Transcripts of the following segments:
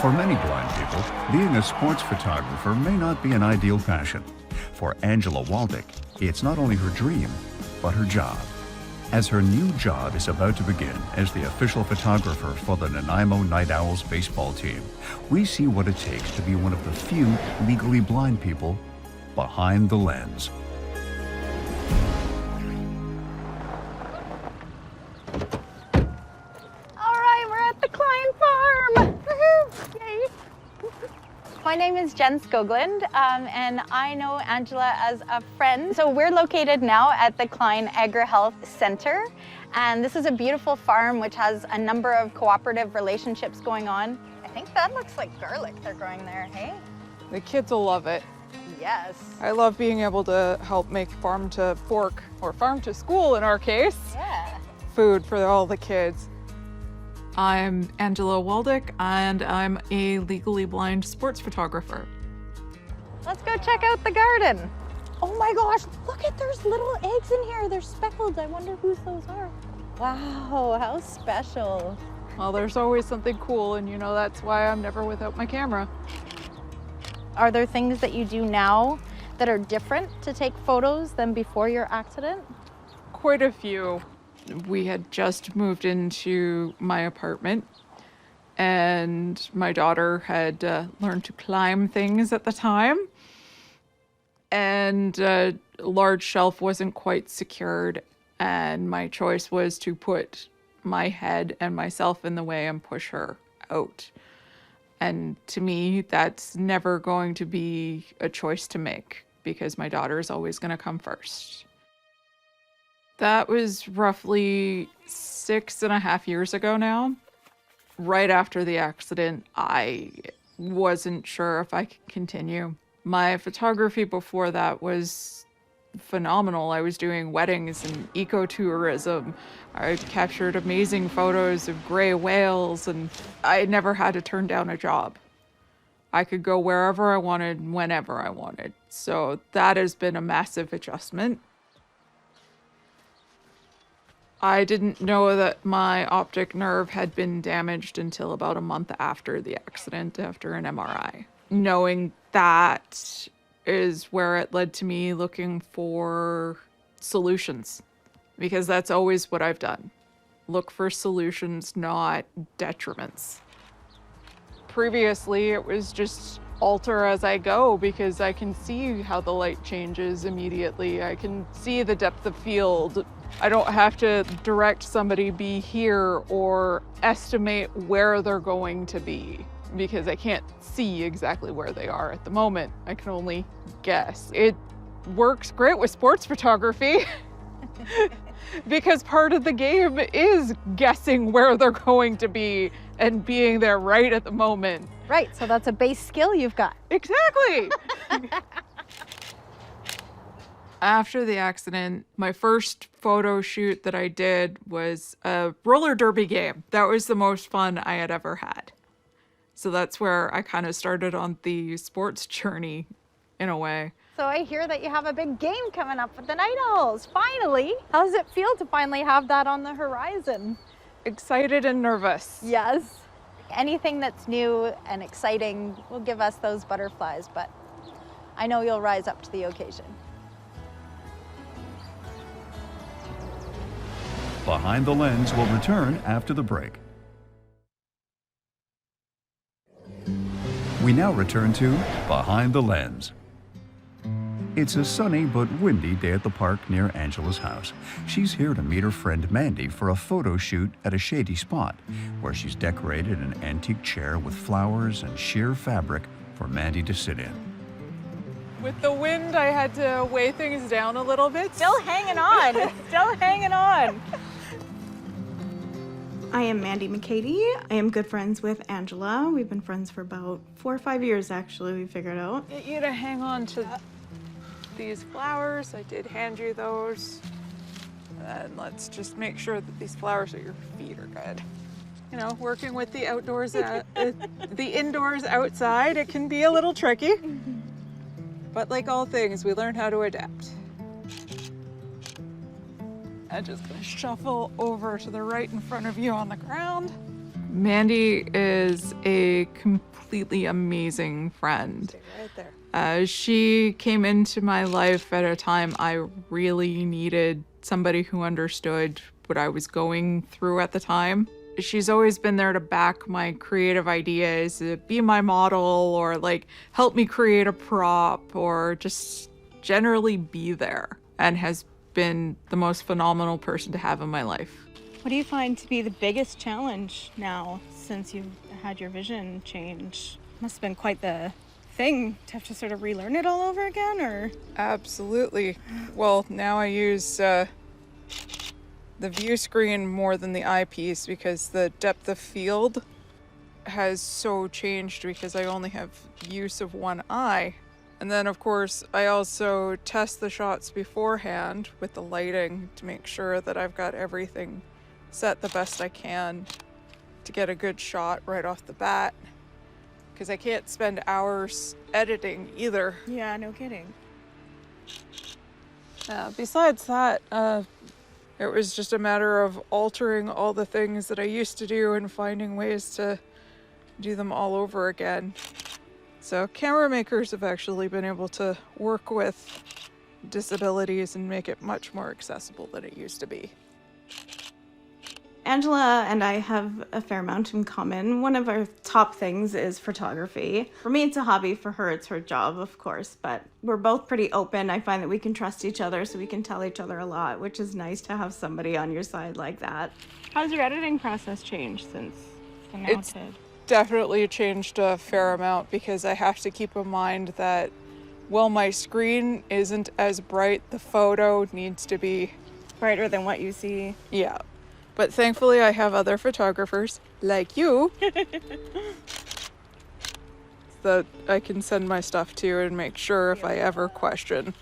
For many blind people, being a sports photographer may not be an ideal passion. For Angela Waldick, it's not only her dream, but her job. As her new job is about to begin as the official photographer for the Nanaimo Night Owls baseball team, we see what it takes to be one of the few legally blind people behind the lens. All right, we're at the Klein Farm. Woohoo! Yay! My name is Jen Skoglund, and I know Angela as a friend. So we're located now at the Klein Agri-Health Center, and this is a beautiful farm which has a number of cooperative relationships going on. I think that looks like garlic they're growing there, hey? The kids will love it. Yes. I love being able to help make farm to fork, or farm to school in our case, Yeah. food for all the kids. I'm Angela Waldick, and I'm a legally blind sports photographer. Let's go check out the garden. Oh my gosh, look at, there's little eggs in here. They're speckled. I wonder whose those are. Wow, how special. Well, there's always something cool, and you know that's why I'm never without my camera. Are there things that you do now that are different to take photos than before your accident? Quite a few. We had just moved into my apartment, and my daughter had learned to climb things at the time, and a large shelf wasn't quite secured, and my choice was to put my head and myself in the way and push her out. And to me, that's never going to be a choice to make, because my daughter is always going to come first. That was roughly 6.5 years ago now. Right after the accident, I wasn't sure if I could continue. My photography before that was phenomenal. I was doing weddings and ecotourism. I captured amazing photos of gray whales, and I never had to turn down a job. I could go wherever I wanted, whenever I wanted. So that has been a massive adjustment. I didn't know that my optic nerve had been damaged until about a month after the accident, after an MRI. Knowing that is where it led to me looking for solutions, because that's always what I've done. Look for solutions, not detriments. Previously, it was just alter as I go, because I can see how the light changes immediately. I can see the depth of field. I don't have to direct somebody be here or estimate where they're going to be, because I can't see exactly where they are at the moment. I can only guess. It works great with sports photography because part of the game is guessing where they're going to be and being there right at the moment. Right, so that's a base skill you've got. Exactly. After the accident, my first photo shoot that I did was a roller derby game. That was the most fun I had ever had. So that's where I kind of started on the sports journey in a way. So I hear that you have a big game coming up with the Night Owls, finally. How does it feel to finally have that on the horizon? Excited and nervous. Yes. Anything that's new and exciting will give us those butterflies, but I know you'll rise up to the occasion. Behind the Lens will return after the break. We now return to Behind the Lens. It's a sunny but windy day at the park near Angela's house. She's here to meet her friend Mandy for a photo shoot at a shady spot, where she's decorated an antique chair with flowers and sheer fabric for Mandy to sit in. With the wind, I had to weigh things down a little bit. Still hanging on, still hanging on. I am Mandy McCady. I am good friends with Angela. We've been friends for about 4 or 5 years, actually, we figured out. Get you to hang on to these flowers. I did hand you those. And let's just make sure that these flowers at your feet are good. You know, working with the outdoors, the indoors outside, it can be a little tricky. But like all things, we learn how to adapt. I'm just gonna shuffle over to the right in front of you on the ground. Mandy is a completely amazing friend. Stay right there. She came into my life at a time I really needed somebody who understood what I was going through at the time. She's always been there to back my creative ideas, be my model, or like help me create a prop, or just generally be there, and has been the most phenomenal person to have in my life. What do you find to be the biggest challenge now since you've had your vision change? Must have been quite the thing to have to sort of relearn it all over again, or? Absolutely. Well, now I use the view screen more than the eyepiece because the depth of field has so changed because I only have use of one eye. And then of course I also test the shots beforehand with the lighting to make sure that I've got everything set the best I can to get a good shot right off the bat, because I can't spend hours editing either. Yeah, no kidding. Besides that, it was just a matter of altering all the things that I used to do and finding ways to do them all over again. So camera makers have actually been able to work with disabilities and make it much more accessible than it used to be. Angela and I have a fair amount in common. One of our top things is photography. For me, it's a hobby. For her, it's her job, of course. But we're both pretty open. I find that we can trust each other, so we can tell each other a lot, which is nice to have somebody on your side like that. How's your editing process changed since It's definitely changed a fair amount because I have to keep in mind that while my screen isn't as bright, the photo needs to be brighter than what you see? Yeah. But thankfully I have other photographers like you that I can send my stuff to and make sure if I ever question.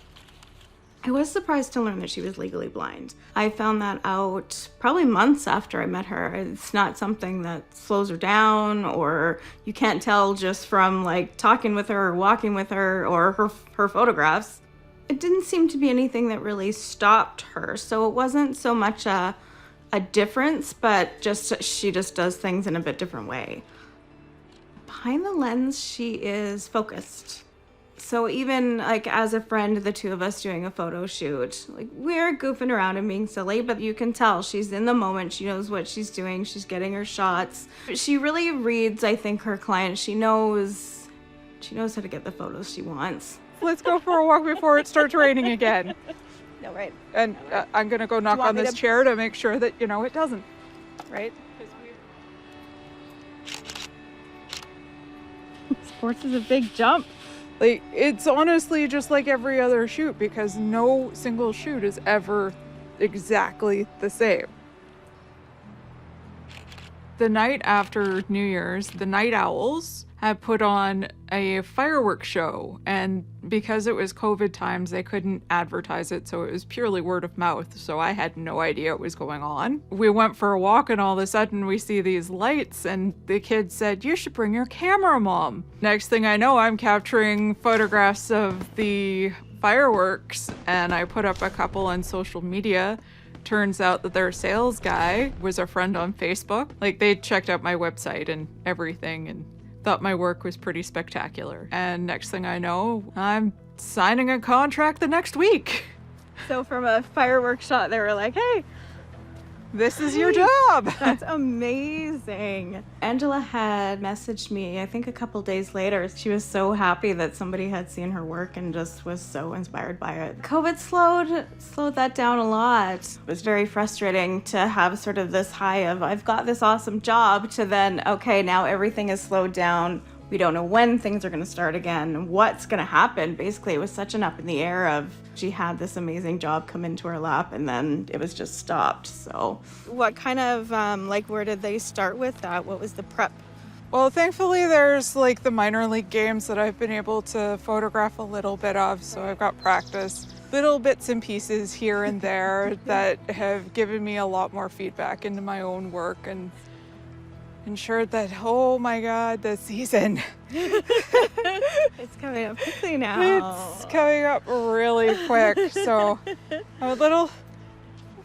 I was surprised to learn that she was legally blind. I found that out probably months after I met her. It's not something that slows her down, or you can't tell just from like talking with her or walking with her or her photographs. It didn't seem to be anything that really stopped her. So it wasn't so much a difference, but just she just does things in a bit different way. Behind the lens, she is focused. So even like as a friend, the two of us doing a photo shoot, like we're goofing around and being silly, but you can tell she's in the moment. She knows what she's doing. She's getting her shots. She really reads, I think, her clients. She knows how to get the photos she wants. Let's go for a walk before it starts raining again. No, right. And I'm gonna go knock on this chair to make sure that, it doesn't. Right? Sports is a big jump. Like, it's honestly just like every other shoot because no single shoot is ever exactly the same. The night after New Year's, the Night Owls had put on a fireworks show, and because it was COVID times, they couldn't advertise it, so it was purely word of mouth, so I had no idea what was going on. We went for a walk, and all of a sudden we see these lights, and the kid said, "You should bring your camera, Mom." Next thing I know, I'm capturing photographs of the fireworks, and I put up a couple on social media. Turns out that their sales guy was a friend on Facebook. Like, they checked out my website and everything and thought my work was pretty spectacular. And next thing I know, I'm signing a contract the next week. So from a fireworks shot, they were like, "Hey, this is your job." That's amazing. Angela had messaged me, I think a couple days later. She was so happy that somebody had seen her work and just was so inspired by it. COVID slowed that down a lot. It was very frustrating to have sort of this high of, I've got this awesome job, to then, okay, now everything is slowed down. We don't know when things are going to start again, what's going to happen. Basically, it was such an up in the air of, she had this amazing job come into her lap and then it was just stopped. So what kind of, where did they start with that? What was the prep? Well, thankfully there's like the minor league games that I've been able to photograph a little bit of, so I've got practice. Little bits and pieces here and there that have given me a lot more feedback into my own work and ensured that, oh my God, the season. It's coming up quickly now. It's coming up really quick, so I'm a little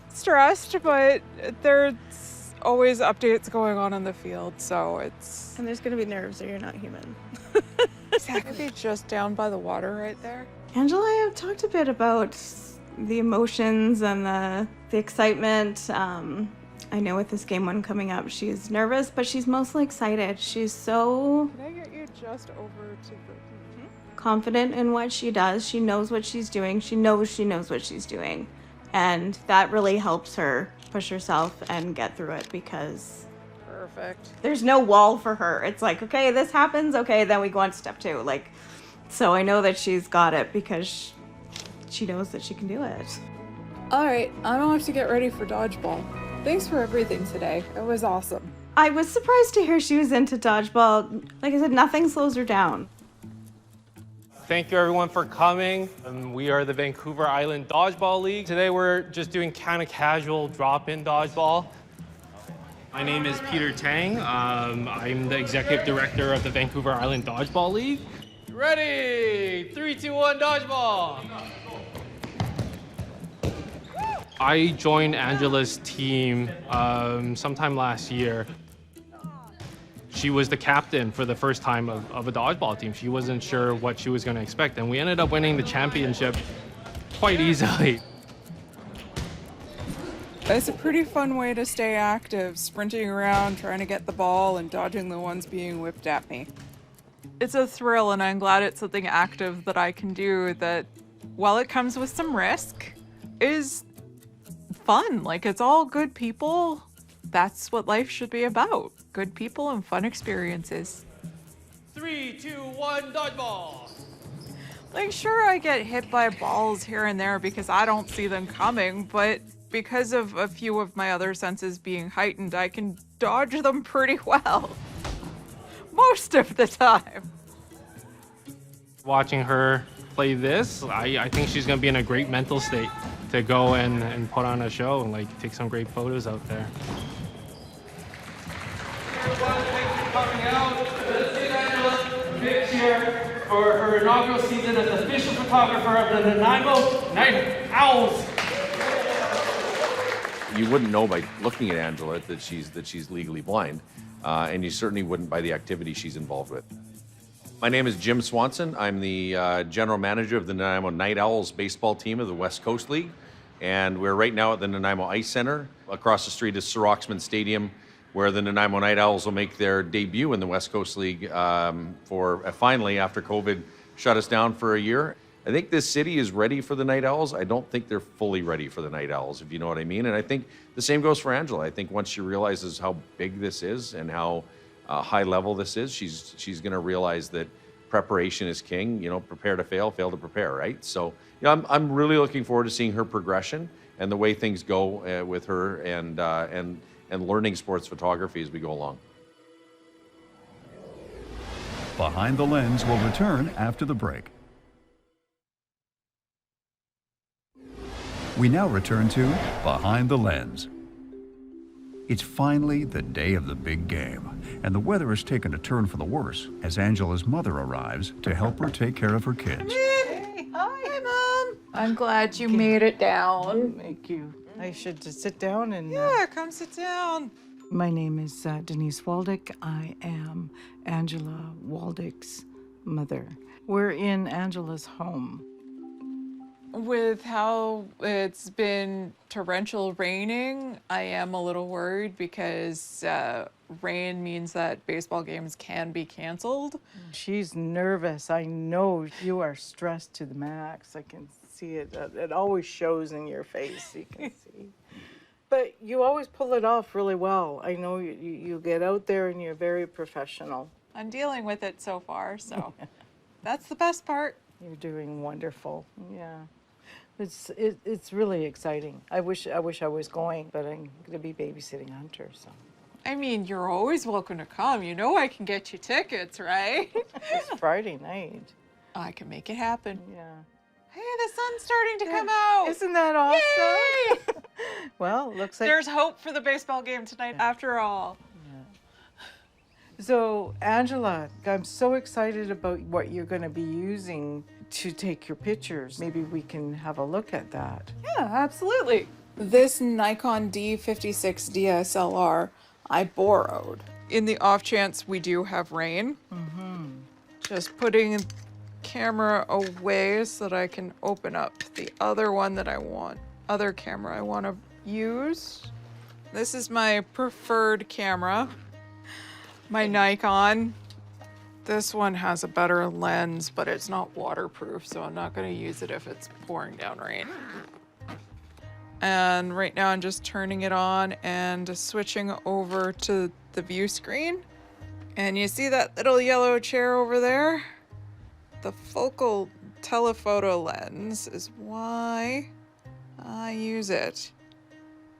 stressed, but there's always updates going on in the field, so it's... And there's gonna be nerves or you're not human. Maybe just down by the water right there. Angela, I have talked a bit about the emotions and the excitement. I know with this game one coming up, she's nervous, but she's mostly excited. She's so Can I get you just over to the... confident in what she does. She knows what she's doing. She knows what she's doing. And that really helps her push herself and get through it because Perfect. there's no wall for her. It's like, okay, this happens. Okay, then we go on to step 2. Like, so I know that she's got it because she knows that she can do it. All right, I'm off to get ready for dodgeball. Thanks for everything today. It was awesome. I was surprised to hear she was into dodgeball. Like I said, nothing slows her down. Thank you everyone for coming. We are the Vancouver Island Dodgeball League. Today we're just doing kind of casual drop-in dodgeball. My name is Peter Tang. I'm the executive director of the Vancouver Island Dodgeball League. Ready? 3, 2, 1, dodgeball! I joined Angela's team sometime last year. She was the captain for the first time of a dodgeball team. She wasn't sure what she was going to expect, and we ended up winning the championship quite easily. It's a pretty fun way to stay active, sprinting around, trying to get the ball and dodging the ones being whipped at me. It's a thrill, and I'm glad it's something active that I can do that, while it comes with some risk, is fun. Like, it's all good people. That's what life should be about. Good people and fun experiences. 3, 2, 1, dodgeball! Like, sure, I get hit by balls here and there because I don't see them coming, but because of a few of my other senses being heightened, I can dodge them pretty well. Most of the time. Watching her play this, I think she's going to be in a great mental state to go and put on a show and like take some great photos out there. Everyone, thanks for coming out. This is Angela Vick's here for her inaugural season as official photographer of the Nanaimo Night Owls. You wouldn't know by looking at Angela that she's legally blind, and you certainly wouldn't by the activity she's involved with. My name is Jim Swanson. I'm the general manager of the Nanaimo Night Owls baseball team of the West Coast League, and we're right now at the Nanaimo Ice Center. Across the street is Sir Roxman Stadium, where the Nanaimo Night Owls will make their debut in the West Coast League finally after COVID shut us down for a year. I think this city is ready for the Night Owls. I don't think they're fully ready for the Night Owls, if you know what I mean. And I think the same goes for Angela. I think once she realizes how big this is and how high level this is, she's going to realize that preparation is king. You know, prepare to fail, fail to prepare, right? So, you know, I'm really looking forward to seeing her progression and the way things go with her and learning sports photography as we go along. Behind the Lens will return after the break. We now return to Behind the Lens. It's finally the day of the big game, and the weather has taken a turn for the worse as Angela's mother arrives to help her take care of her kids. Hey, hi, Mom. I'm glad you made it down. Thank you. I should just sit down and... Yeah, come sit down. My name is Denise Waldick. I am Angela Waldick's mother. We're in Angela's home. With how it's been torrential raining, I am a little worried because rain means that baseball games can be canceled. She's nervous. I know you are stressed to the max. I can see it. It always shows in your face, you can see. But you always pull it off really well. I know you get out there and you're very professional. I'm dealing with it so far, so that's the best part. You're doing wonderful. Yeah. It's really exciting. I wish I was going, but I'm going to be babysitting Hunter, so. I mean, you're always welcome to come. You know I can get you tickets, right? It's Friday night. I can make it happen. Yeah. Hey, the sun's starting to come out. Isn't that awesome? Yay! Well, looks like... There's hope for the baseball game tonight after all. So, Angela, I'm so excited about what you're going to be using to take your pictures. Maybe we can have a look at that. Yeah, absolutely. This Nikon D56 DSLR I borrowed. In the off chance we do have rain, just putting camera away so that I can open up the other one that other camera I want to use. This is my preferred camera, my Nikon. This one has a better lens, but it's not waterproof, so I'm not going to use it if it's pouring down rain. And right now I'm just turning it on and switching over to the view screen. And you see that little yellow chair over there? The focal telephoto lens is why I use it.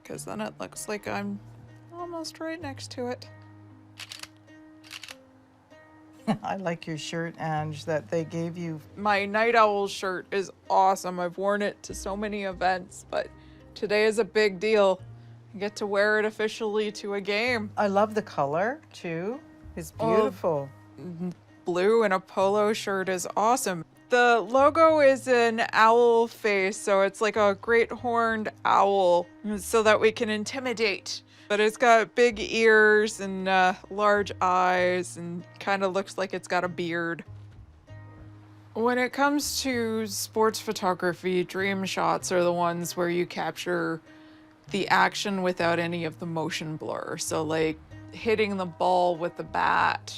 Because then it looks like I'm almost right next to it. I like your shirt, Ange, that they gave you. My Night Owl shirt is awesome. I've worn it to so many events, but today is a big deal. I get to wear it officially to a game. I love the color, too. It's beautiful. Blue and a polo shirt is awesome. The logo is an owl face, so it's like a great horned owl so that we can intimidate. But it's got big ears and large eyes and kind of looks like it's got a beard. When it comes to sports photography, dream shots are the ones where you capture the action without any of the motion blur. So like hitting the ball with the bat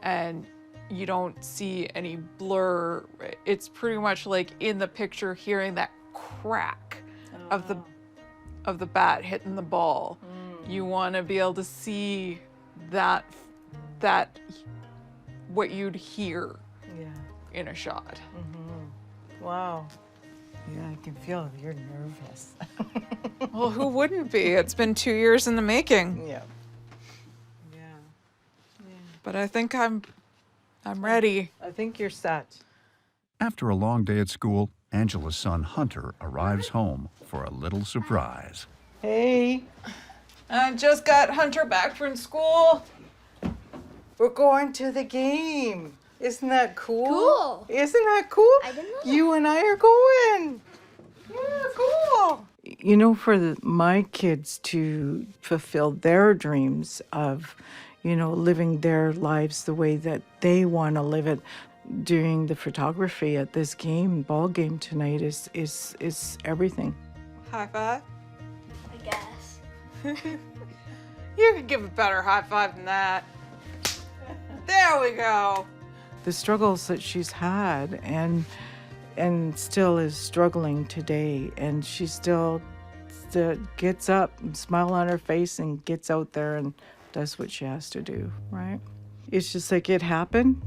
and you don't see any blur. It's pretty much like in the picture hearing that crack of the bat hitting the ball. You want to be able to see that what you'd hear in a shot. Wow. Yeah, I can feel you're nervous. Well, who wouldn't be? It's been 2 years in the making. Yeah. But I think I'm ready. I think you're set. After a long day at school, Angela's son Hunter arrives home for a little surprise. Hey, I just got Hunter back from school. we're going to the game. Isn't that cool? Cool. Isn't that cool? I didn't know. You and I are going. Yeah, cool. You know, for my kids to fulfill their dreams of, living their lives the way that they want to live it, doing the photography at this ball game tonight is everything. High five. I guess. You could give a better high five than that. There we go. The struggles that she's had and still is struggling today, and she still gets up and smile on her face and gets out there and does what she has to do, right? It's just like it happened.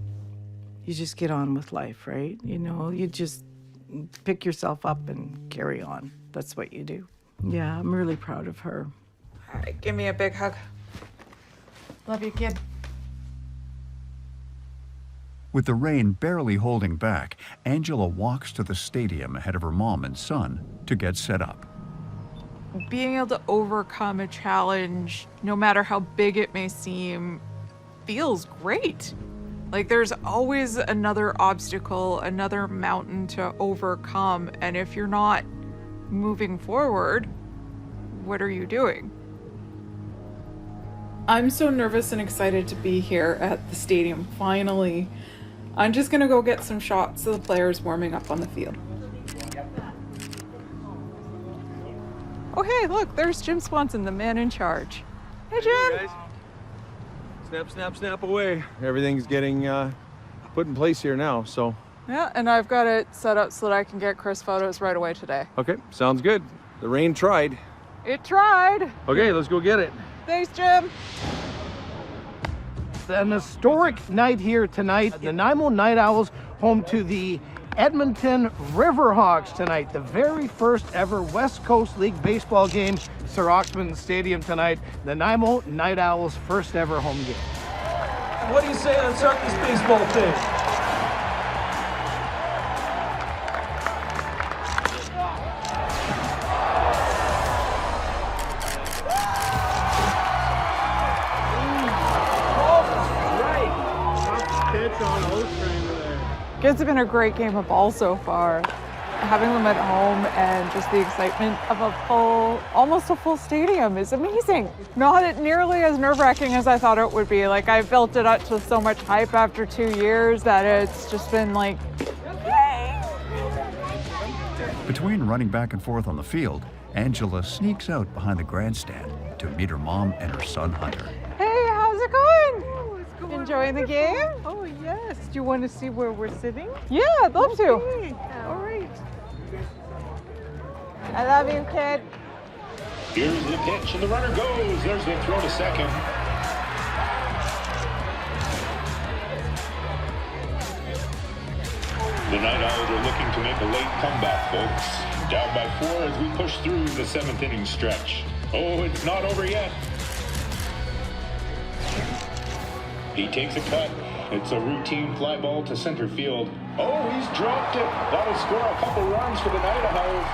You just get on with life, right? You just pick yourself up and carry on. That's what you do. Yeah, I'm really proud of her. All right, give me a big hug. Love you, kid. With the rain barely holding back, Angela walks to the stadium ahead of her mom and son to get set up. Being able to overcome a challenge, no matter how big it may seem, feels great. Like there's always another obstacle, another mountain to overcome, and if you're not moving forward, what are you doing? I'm so nervous and excited to be here at the stadium, finally. I'm just gonna go get some shots of the players warming up on the field. Oh hey, look, there's Jim Swanson, the man in charge. Hey Jim! Hey guys. Snap, snap, snap away. Everything's getting put in place here now, so. Yeah, and I've got it set up so that I can get Chris photos right away today. Okay, sounds good. The rain tried. It tried! Okay, let's go get it. Thanks, Jim! It's an historic night here tonight. The Nanaimo Night Owls home to the Edmonton Riverhawks tonight. The very first ever West Coast League baseball game. Sir Oxman Stadium tonight. The Nanaimo Night Owls' first ever home game. What do you say on starting this baseball thing? It's been a great game of ball so far. having them at home and just the excitement of almost a full stadium is amazing. Not nearly as nerve-wracking as I thought it would be. Like, I built it up to so much hype after 2 years that it's just been like, yay! Between running back and forth on the field, Angela sneaks out behind the grandstand to meet her mom and her son Hunter. Hey, how's it going? Oh, it's going Enjoying the game? Oh, yes. Do you want to see where we're sitting? Yeah, I'd love to. Okay. All right. I love you, kid. Here's the pitch, and the runner goes. There's the throw to second. The Night Owls are looking to make a late comeback, folks. Down by 4 as we push through the 7th inning stretch. Oh, it's not over yet. He takes a cut. It's a routine fly ball to center field. Oh, he's dropped it. That'll score a couple runs for the Night Owls.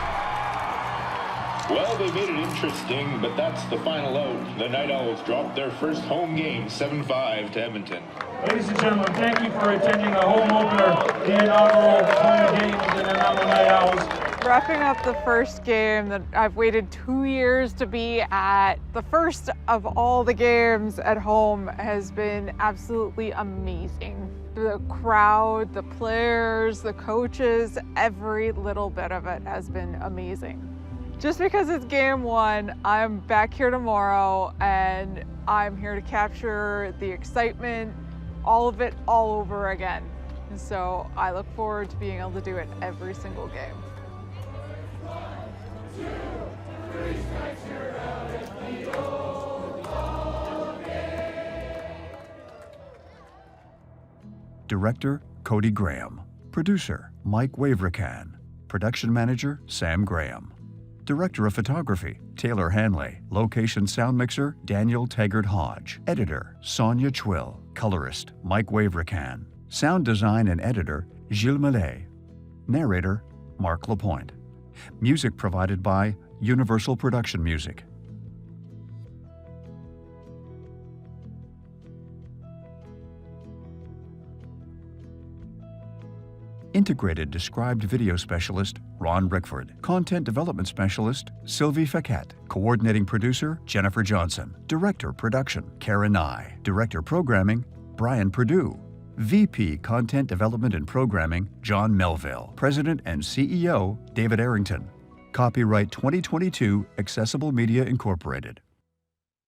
Well, they made it interesting, but that's the final out. The Night Owls dropped their first home game, 7-5 to Edmonton. Ladies and gentlemen, thank you for attending the home opener, the inaugural home game of the Nanaimo Night Owls. Wrapping up the first game that I've waited 2 years to be at, the first of all the games at home has been absolutely amazing. The crowd, the players, the coaches, every little bit of it has been amazing. Just because it's game 1, I'm back here tomorrow and I'm here to capture the excitement, all of it all over again. And so I look forward to being able to do it every single game. Director, Cody Graham. Producer, Mike Waverican. Production Manager, Sam Graham. Director of Photography, Taylor Hanley. Location Sound Mixer, Daniel Taggart-Hodge. Editor, Sonia Chwill. Colorist, Mike Waverican. Sound Design and Editor, Gilles Millet. Narrator, Mark Lapointe. Music provided by Universal Production Music. Integrated Described Video Specialist, Ron Rickford. Content Development Specialist, Sylvie Faquette. Coordinating Producer, Jennifer Johnson. Director Production, Karen Nye. Director Programming, Brian Perdue. VP Content Development and Programming, John Melville. President and CEO, David Arrington. Copyright 2022, Accessible Media Incorporated.